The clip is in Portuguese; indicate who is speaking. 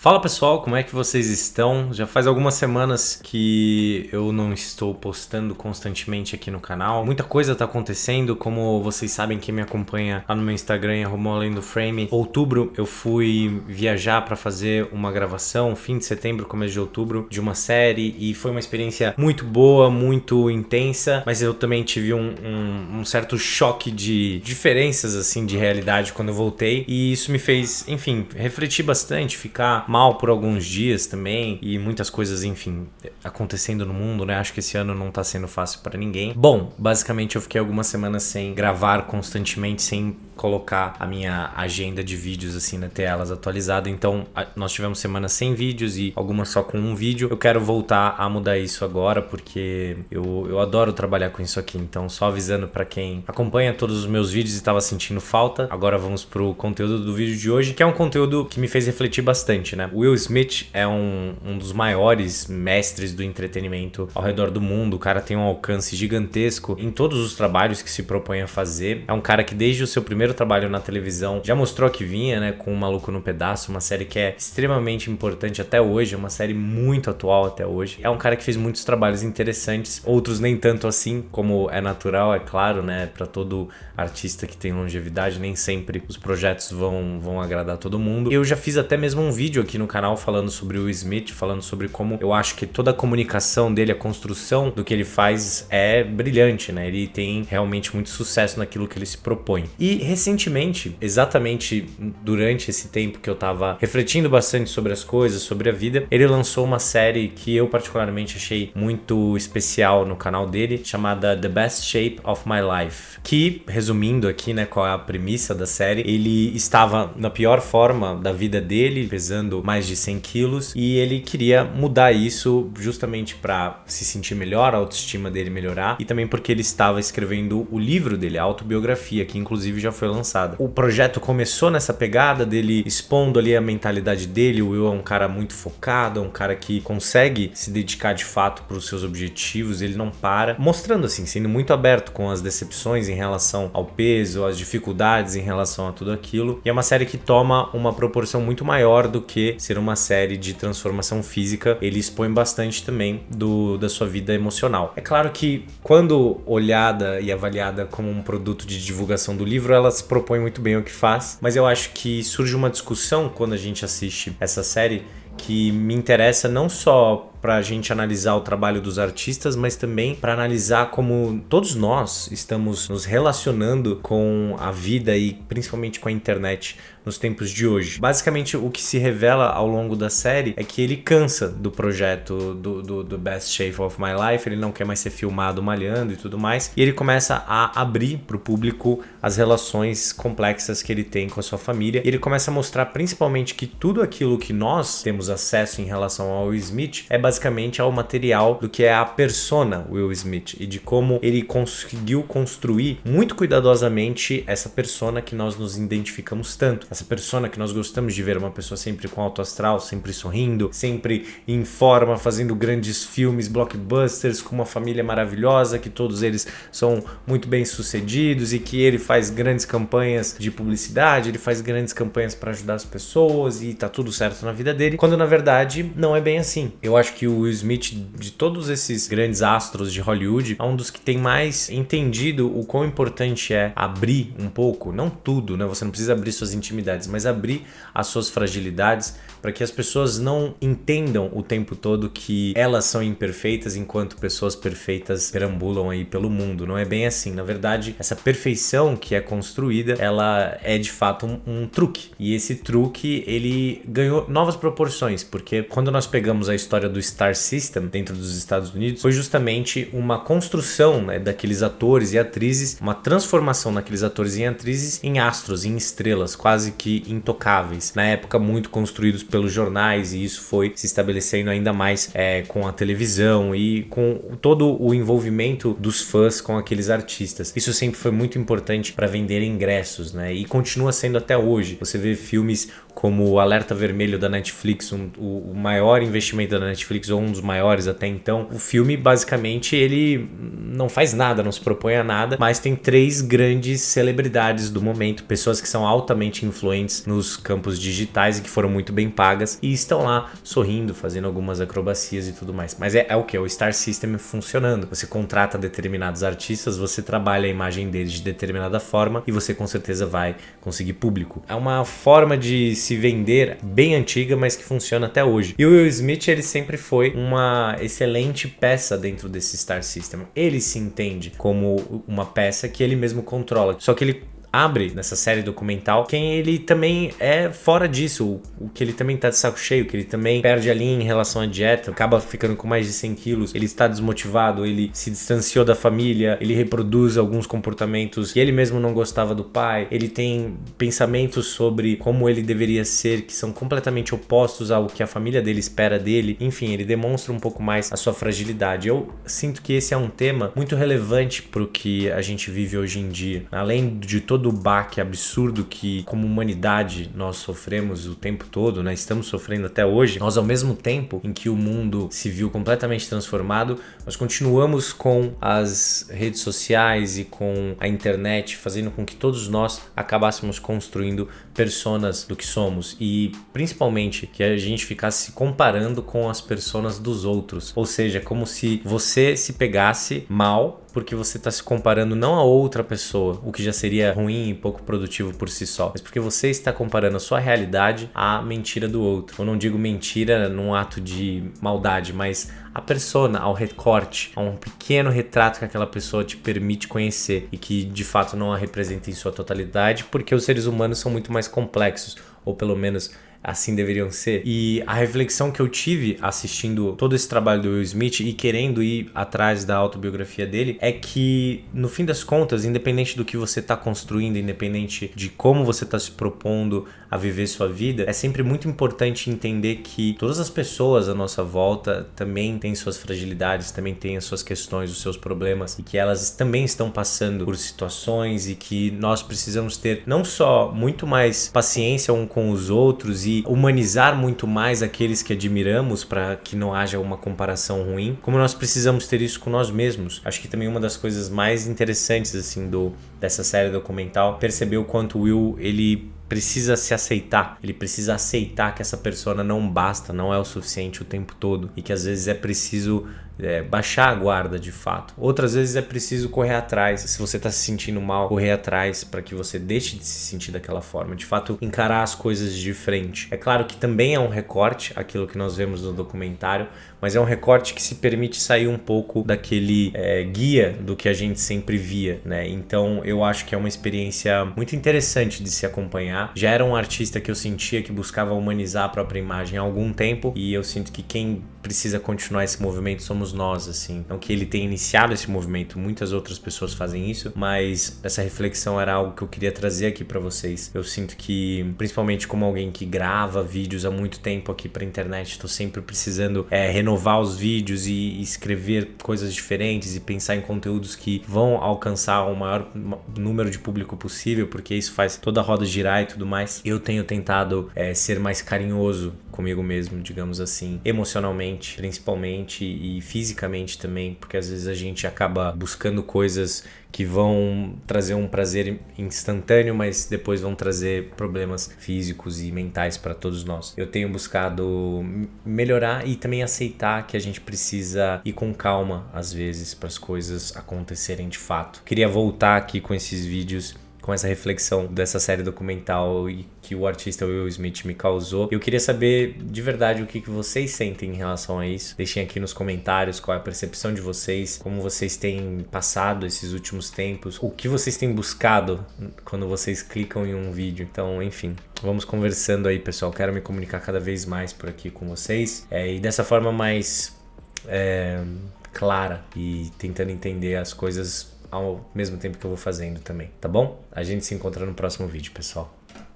Speaker 1: Fala pessoal, como é que vocês estão? Já faz algumas semanas que eu não estou postando constantemente aqui no canal. Muita coisa está acontecendo, como vocês sabem, quem me acompanha lá no meu Instagram, @além_do_frame. Outubro eu fui viajar para fazer uma gravação, fim de setembro, começo de outubro, de uma série, e foi uma experiência muito boa, muito intensa, mas eu também tive um certo choque de diferenças assim de realidade quando eu voltei, e isso me fez, enfim, refletir bastante, ficar mal por alguns dias também, e muitas coisas, enfim, acontecendo no mundo, né? Acho que esse ano não tá sendo fácil para ninguém. Bom, basicamente eu fiquei algumas semanas sem gravar constantemente, sem colocar a minha agenda de vídeos assim na telas atualizada, então nós tivemos semanas sem vídeos e algumas só com um vídeo. Eu quero voltar a mudar isso agora, porque eu adoro trabalhar com isso aqui, então só avisando para quem acompanha todos os meus vídeos e estava sentindo falta. Agora vamos pro conteúdo do vídeo de hoje, que é um conteúdo que me fez refletir bastante, né? Will Smith é um dos maiores mestres do entretenimento ao redor do mundo. O cara tem um alcance gigantesco em todos os trabalhos que se propõe a fazer. É um cara que desde o seu primeiro trabalho na televisão já mostrou que vinha, né, com O Maluco no Pedaço, uma série que é extremamente importante até hoje, é uma série muito atual até hoje. É um cara que fez muitos trabalhos interessantes, outros nem tanto assim, como é natural, é claro, né, para todo artista que tem longevidade, nem sempre os projetos vão agradar todo mundo. Eu já fiz até mesmo um vídeo aqui no canal falando sobre o Will Smith, falando sobre como eu acho que toda a comunicação dele, a construção do que ele faz é brilhante, né? Ele tem realmente muito sucesso naquilo que ele se propõe. E recentemente, exatamente durante esse tempo que eu tava refletindo bastante sobre as coisas, sobre a vida, ele lançou uma série que eu particularmente achei muito especial no canal dele, chamada The Best Shape of My Life, que, resumindo aqui, né, qual é a premissa da série, ele estava na pior forma da vida dele, pesando mais de 100 quilos, e ele queria mudar isso justamente para se sentir melhor, a autoestima dele melhorar, e também porque ele estava escrevendo o livro dele, a autobiografia, que inclusive já foi lançada. O projeto começou nessa pegada dele expondo ali a mentalidade dele. O Will é um cara muito focado, é um cara que consegue se dedicar de fato para os seus objetivos, ele não para, mostrando assim, sendo muito aberto com as decepções em relação ao peso, as dificuldades em relação a tudo aquilo, e é uma série que toma uma proporção muito maior do que ser uma série de transformação física. Ele expõe bastante também da sua vida emocional. É claro que quando olhada e avaliada como um produto de divulgação do livro, ela se propõe muito bem o que faz, mas eu acho que surge uma discussão quando a gente assiste essa série que me interessa não só para a gente analisar o trabalho dos artistas, mas também para analisar como todos nós estamos nos relacionando com a vida e principalmente com a internet nos tempos de hoje. Basicamente, o que se revela ao longo da série é que ele cansa do projeto do Best Shape of My Life, ele não quer mais ser filmado malhando e tudo mais, e ele começa a abrir para o público as relações complexas que ele tem com a sua família, e ele começa a mostrar principalmente que tudo aquilo que nós temos acesso em relação ao Will Smith é basicamente ao material do que é a persona Will Smith, e de como ele conseguiu construir muito cuidadosamente essa persona que nós nos identificamos tanto, essa persona que nós gostamos de ver, uma pessoa sempre com alto astral, sempre sorrindo, sempre em forma, fazendo grandes filmes, blockbusters, com uma família maravilhosa, que todos eles são muito bem sucedidos, e que ele faz grandes campanhas de publicidade, ele faz grandes campanhas para ajudar as pessoas e tá tudo certo na vida dele, quando na verdade não é bem assim. Eu acho que o Will Smith, de todos esses grandes astros de Hollywood, é um dos que tem mais entendido o quão importante é abrir um pouco, não tudo, né? Você não precisa abrir suas intimidades, mas abrir as suas fragilidades para que as pessoas não entendam o tempo todo que elas são imperfeitas enquanto pessoas perfeitas perambulam aí pelo mundo. Não é bem assim. Na verdade, essa perfeição que é construída, ela é de fato um truque. E esse truque, ele ganhou novas proporções, porque quando nós pegamos a história do Star System dentro dos Estados Unidos, foi justamente uma construção, né, daqueles atores e atrizes, uma transformação daqueles atores e atrizes em astros, em estrelas, quase que intocáveis. Na época, muito construídos pelos jornais, e isso foi se estabelecendo ainda mais com a televisão e com todo o envolvimento dos fãs com aqueles artistas. Isso sempre foi muito importante para vender ingressos, né? E continua sendo até hoje. Você vê filmes como o Alerta Vermelho da Netflix, o maior investimento da Netflix, ou um dos maiores até então. O filme, basicamente, ele não faz nada, não se propõe a nada, mas tem 3 grandes celebridades do momento, pessoas que são altamente influentes nos campos digitais e que foram muito bem pagas e estão lá sorrindo, fazendo algumas acrobacias e tudo mais. Mas é o que? É o Star System funcionando. Você contrata determinados artistas, você trabalha a imagem deles de determinada forma e você com certeza vai conseguir público. É uma forma de se vender bem antiga, mas que funciona até hoje. E o Will Smith, ele sempre foi uma excelente peça dentro desse Star System. Ele se entende como uma peça que ele mesmo controla. Só que ele abre nessa série documental quem ele também é fora disso, o que ele também tá de saco cheio, que ele também perde a linha em relação à dieta, acaba ficando com mais de 100 quilos, ele está desmotivado, ele se distanciou da família, ele reproduz alguns comportamentos que ele mesmo não gostava do pai, ele tem pensamentos sobre como ele deveria ser que são completamente opostos ao que a família dele espera dele, enfim, ele demonstra um pouco mais a sua fragilidade. Eu sinto que esse é um tema muito relevante pro que a gente vive hoje em dia, além de todo o baque absurdo que como humanidade nós sofremos o tempo todo, né? Estamos sofrendo até hoje. Nós, ao mesmo tempo em que o mundo se viu completamente transformado, nós continuamos com as redes sociais e com a internet fazendo com que todos nós acabássemos construindo personas do que somos e principalmente que a gente ficasse se comparando com as personas dos outros. Ou seja, como se você se pegasse mal porque você está se comparando não a outra pessoa, o que já seria ruim e pouco produtivo por si só, mas porque você está comparando a sua realidade à mentira do outro. Eu não digo mentira num ato de maldade, mas a persona, ao recorte, a um pequeno retrato que aquela pessoa te permite conhecer e que de fato não a representa em sua totalidade, porque os seres humanos são muito mais complexos, ou pelo menos assim deveriam ser. E a reflexão que eu tive assistindo todo esse trabalho do Will Smith e querendo ir atrás da autobiografia dele é que, no fim das contas, independente do que você está construindo, independente de como você está se propondo a viver sua vida, é sempre muito importante entender que todas as pessoas à nossa volta também têm suas fragilidades, também têm as suas questões, os seus problemas, e que elas também estão passando por situações e que nós precisamos ter não só muito mais paciência um com os outros e humanizar muito mais aqueles que admiramos para que não haja uma comparação ruim, como nós precisamos ter isso com nós mesmos. Acho que também uma das coisas mais interessantes assim dessa série documental, perceber o quanto o Will, ele precisa se aceitar, ele precisa aceitar que essa persona não basta, não é o suficiente o tempo todo e que às vezes é preciso baixar a guarda de fato. Outras vezes é preciso correr atrás, se você está se sentindo mal, correr atrás para que você deixe de se sentir daquela forma, de fato encarar as coisas de frente. É claro que também é um recorte, aquilo que nós vemos no documentário, mas é um recorte que se permite sair um pouco daquele guia do que a gente sempre via, né? Então eu acho que é uma experiência muito interessante de se acompanhar. Já era um artista que eu sentia que buscava humanizar a própria imagem há algum tempo e eu sinto que quem precisa continuar esse movimento somos nós, assim. Não que ele tenha iniciado esse movimento, muitas outras pessoas fazem isso, mas essa reflexão era algo que eu queria trazer aqui pra vocês. Eu sinto que, principalmente como alguém que grava vídeos há muito tempo aqui pra internet, tô sempre precisando renovar os vídeos e escrever coisas diferentes e pensar em conteúdos que vão alcançar o maior número de público possível, porque isso faz toda a roda girar e tudo mais. Eu tenho tentado ser mais carinhoso comigo mesmo, digamos assim, emocionalmente, principalmente, e fisicamente também, porque às vezes a gente acaba buscando coisas que vão trazer um prazer instantâneo, mas depois vão trazer problemas físicos e mentais para todos nós. Eu tenho buscado melhorar e também aceitar que a gente precisa ir com calma às vezes para as coisas acontecerem de fato. Queria voltar aqui com esses vídeos, com essa reflexão dessa série documental e que o artista Will Smith me causou. Eu queria saber de verdade o que vocês sentem em relação a isso. Deixem aqui nos comentários qual é a percepção de vocês, como vocês têm passado esses últimos tempos, o que vocês têm buscado quando vocês clicam em um vídeo. Então, enfim, vamos conversando aí, pessoal. Quero me comunicar cada vez mais por aqui com vocês e dessa forma mais clara e tentando entender as coisas ao mesmo tempo que eu vou fazendo também, tá bom? A gente se encontra no próximo vídeo, pessoal.